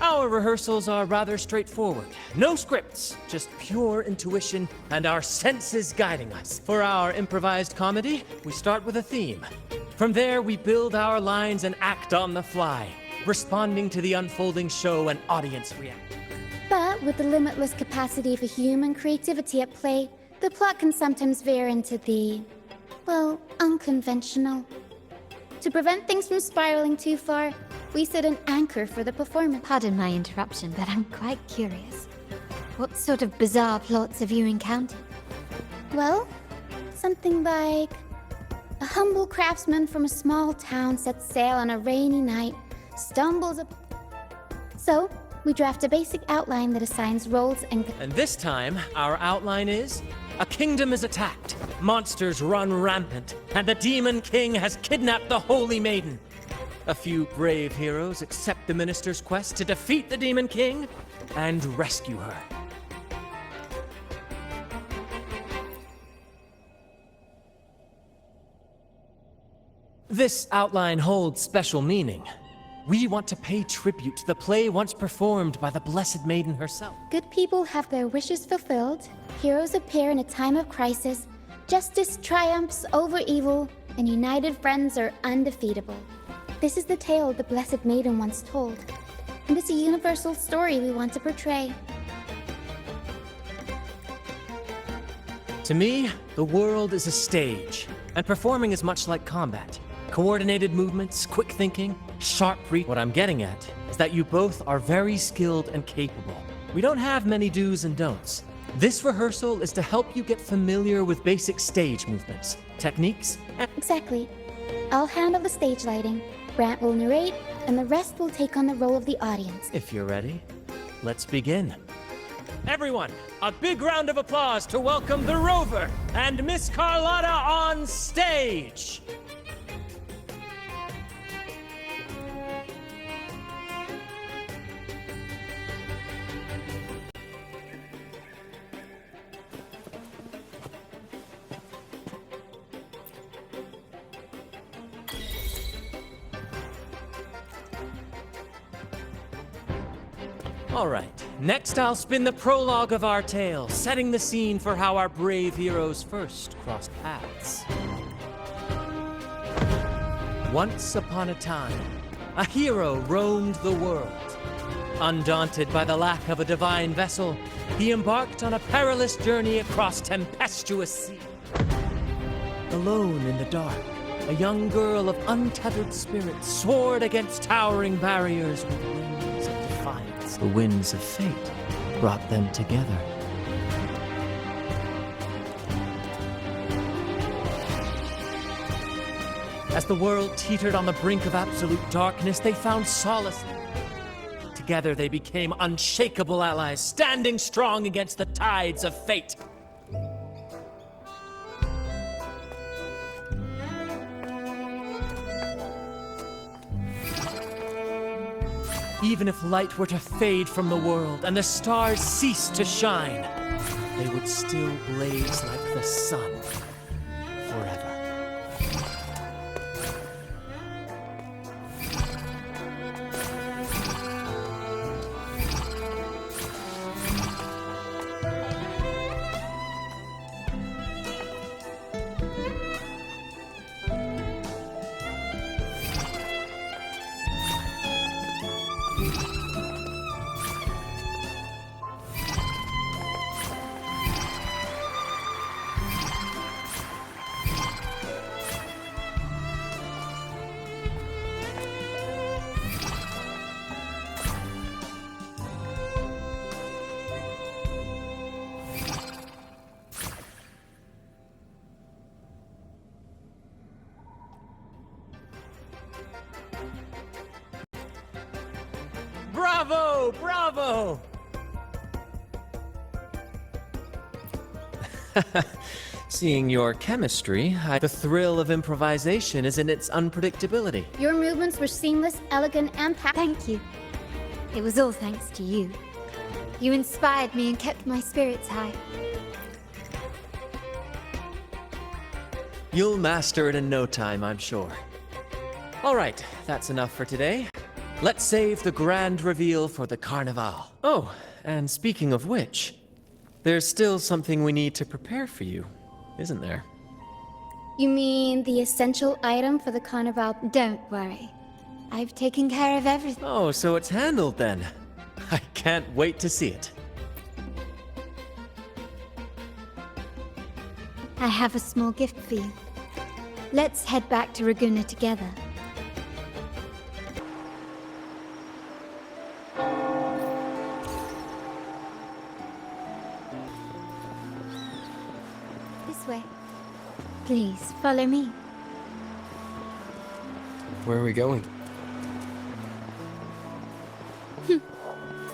Our rehearsals are rather straightforward. No scripts, just pure intuition and our senses guiding us. For our improvised comedy, we start with a theme. From there, we build our lines and act on the fly, responding to the unfolding show and audience react. But with the limitless capacity for human creativity at play, the plot can sometimes veer into the, well, unconventional. To prevent things from spiraling too far, we set an anchor for the performance. Pardon my interruption, but I'm quite curious. What sort of bizarre plots have you encountered? Well, something like a humble craftsman from a small town sets sail on a rainy night, stumbles up. So, we draft a basic outline that assigns roles and this time, our outline is: a kingdom is attacked, monsters run rampant, and the Demon King has kidnapped the Holy Maiden. A few brave heroes accept the minister's quest to defeat the Demon King and rescue her. This outline holds special meaning. We want to pay tribute to the play once performed by the Blessed Maiden herself. good people have their wishes fulfilled, heroes appear in a time of crisis, justice triumphs over evil, and united friends are undefeatable. This is the tale the Blessed Maiden once told, and it's a universal story we want to portray. To me, the world is a stage, and performing is much like combat. Coordinated movements, quick thinking, sharp reach. What I'm getting at is that you both are very skilled and capable. We don't have many do's and don'ts. This rehearsal is to help you get familiar with basic stage movements, techniques, and Exactly. I'll handle the stage lighting, Brant will narrate, and the rest will take on the role of the audience. if you're ready, let's begin. Everyone, a big round of applause to welcome the Rover and Miss Charlotta on stage! All right, next I'll spin the prologue of our tale, setting the scene for how our brave heroes first crossed paths. Once upon a time, a hero roamed the world. Undaunted by the lack of a divine vessel, he embarked on a perilous journey across tempestuous sea. Alone in the dark, a young girl of untethered spirit soared against towering barriers with wings of defiance. The winds of fate brought them together. As the world teetered on the brink of absolute darkness, they found solace. Together they became unshakable allies, standing strong against the tides of fate. Even if light were to fade from the world and the stars cease to shine, they would still blaze like the sun forever. Bravo! Bravo! Seeing your chemistry, the thrill of improvisation is in its unpredictability. Your movements were seamless, elegant, and Thank you. It was all thanks to you. You inspired me and kept my spirits high. You'll master it in no time, I'm sure. All right, that's enough for today. Let's save the grand reveal for the Carnival. Oh, and speaking of which, there's still something we need to prepare for you, isn't there? You mean the essential item for the Carnival? Don't worry. I've taken care of everything. Oh, so it's handled then. I can't wait to see it. I have a small gift for you. Let's head back to Ragunna together. This way. Please, follow me. Where are we going?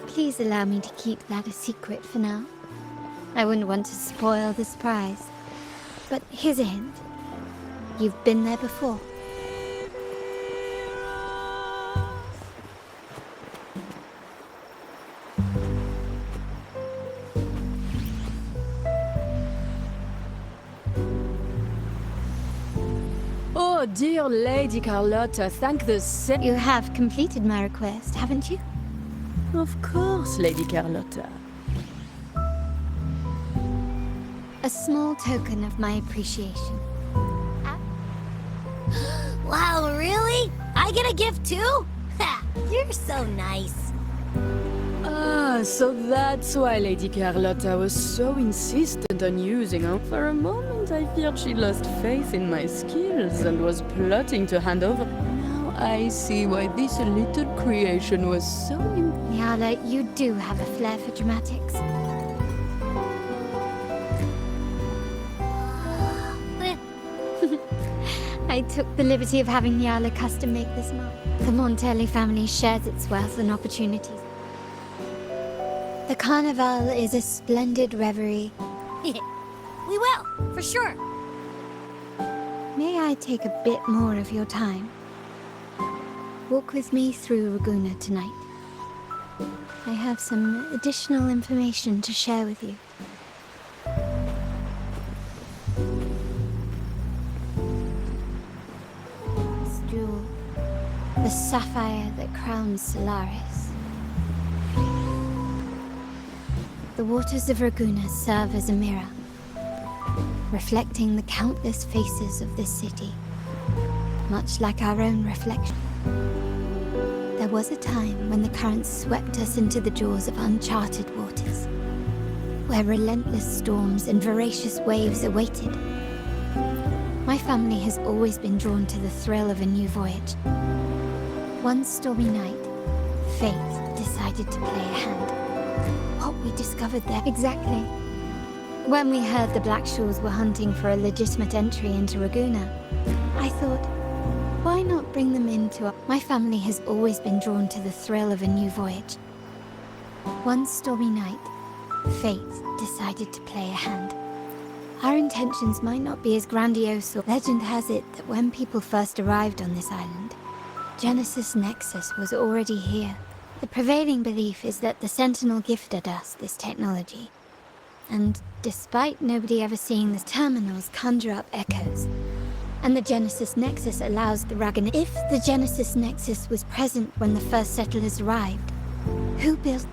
Please allow me to keep that a secret for now. I wouldn't want to spoil the surprise. But here's a hint. You've been there before. Oh, dear Lady Charlotta, thank the sa- You have completed my request, haven't you? Of course, Lady Charlotta. A small token of my appreciation. Wow, really? I get a gift too? Ha! You're so nice. Ah, so that's why Lady Charlotta was so insistent on using her. For a moment, I feared she lost faith in my skills and was plotting to hand over. Now I see why this little creation was so Nyala, you do have a flair for dramatics. I took the liberty of having Nyala custom make this mark. The Montelli family shares its wealth and opportunities. The Carnival is a splendid reverie. We will, for sure. May I take a bit more of your time? Walk with me through Ragunna tonight. I have some additional information to share with you. This jewel, the sapphire that crowns Solaris. The waters of Ragunna serve as a mirror, reflecting the countless faces of this city, much like our own reflection. There was a time when the currents swept us into the jaws of uncharted waters, where relentless storms and voracious waves awaited. My family has always been drawn to the thrill of a new voyage. One stormy night, fate decided to play a hand. What we discovered there exactly. When we heard the Blackshaws were hunting for a legitimate entry into Ragunna, I thought, why not bring them into our... My family has always been drawn to the thrill of a new voyage. One stormy night, fate decided to play a hand. Our intentions might not be as grandiose or... Legend has it that when people first arrived on this island, Genesis Nexus was already here. The prevailing belief is that the Sentinel gifted us this technology. And despite nobody ever seeing the terminals conjure up echoes, and the Genesis Nexus allows the Ragan. If the Genesis Nexus was present when the first settlers arrived, who built?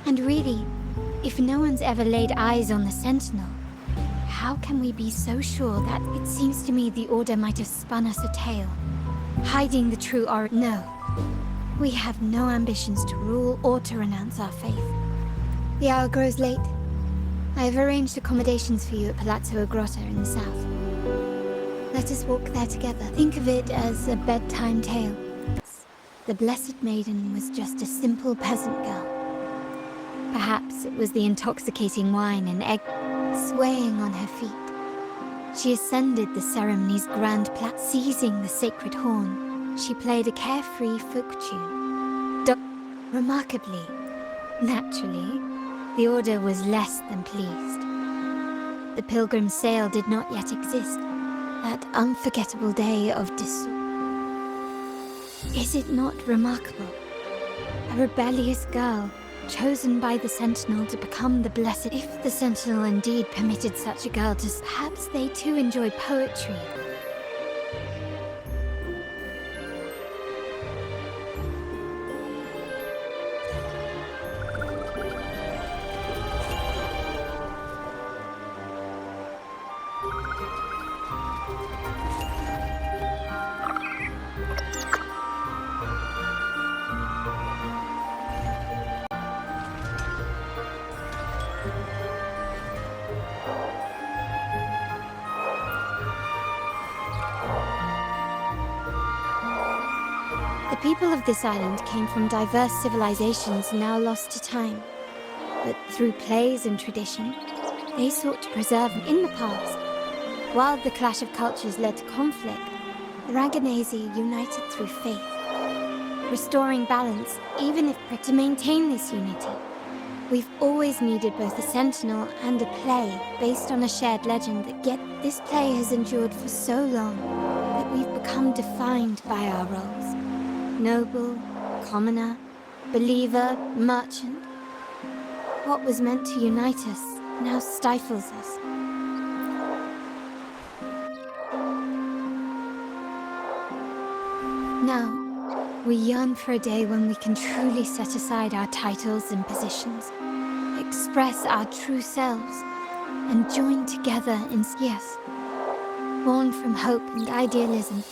And really, if no one's ever laid eyes on the Sentinel, how can we be so sure that it seems to me the Order might have spun us a tale, hiding the true origin? No, we have no ambitions to rule or to renounce our faith. The hour grows late. I have arranged accommodations for you at Palazzo Grotta in the south. Let us walk there together. Think of it as a bedtime tale. The Blessed Maiden was just a simple peasant girl. Perhaps it was the intoxicating wine and egg swaying on her feet. She ascended the ceremony's grand seizing the sacred horn. She played a carefree folk tune. Remarkably, naturally, the Order was less than pleased. The Pilgrim's Sale did not yet exist. That unforgettable day of Is it not remarkable? A rebellious girl, chosen by the Sentinel to become the Blessed. If the Sentinel indeed permitted such a girl to... Perhaps they too enjoy poetry. people of this island came from diverse civilizations now lost to time. But through plays and tradition, they sought to preserve in the past. While the clash of cultures led to conflict, the Raganazi united through faith, restoring balance even if to maintain this unity. We've always needed both a sentinel and a play based on a shared legend that this play has endured for so long that we've become defined by our roles. Noble, commoner, believer, merchant. What was meant to unite us now stifles us. Now, we yearn for a day when we can truly set aside our titles and positions, express our true selves, and join together in yes, born from hope and idealism.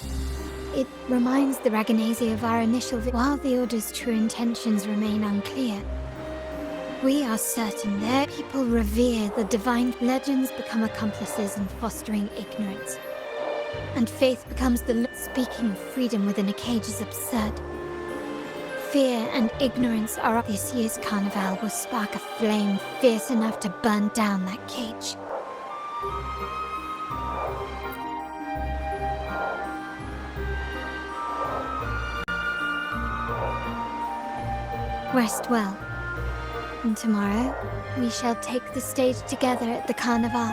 It reminds the Raganazi of our initial while the Order's true intentions remain unclear. We are certain their people revere the divine legends become accomplices in fostering ignorance. And faith becomes the speaking of freedom within a cage is absurd. Fear and ignorance are up. This year's carnival will spark a flame fierce enough to burn down that cage. Rest well. And tomorrow, we shall take the stage together at the carnival.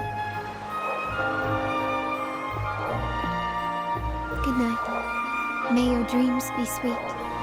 Good night. May your dreams be sweet.